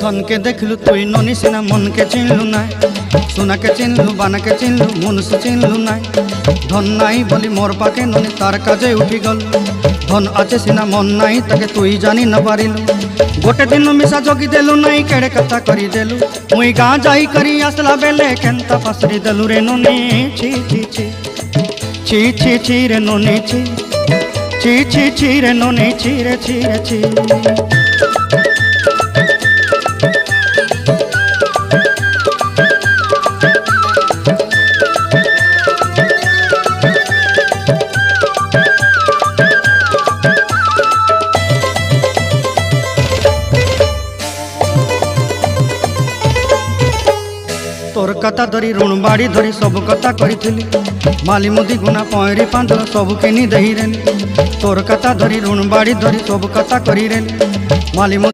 धन के देखलु तुई ननी सिना मन के चिन्हलु ना सोना के चिन्हलु बाना के चिन्हलु मनुष्य चिन्हलु ना धन नाई बोली मोर पाके ननी तार काजे उठी गल धन आचे सिना मन नाई ताके तुई जानी न पारिलु गोटे दिन मिसा जगी देलु नाई केड़े कथा करी देलु मुई गाँ जाई करी आसला बेले केंता पासरी देलु रे ननी छी छी छी छी छी छी रे ननी छी छी छी छी रे ननी छी रे छी रे छी। तोर कथा धरी ऋण बाड़ी धरी सब कथा करी माली मुदी गुना पहरी पांदर सब किनी दही रेली तोर कथा धरी ऋण बाड़ी धरी सब कथा करी रेली माली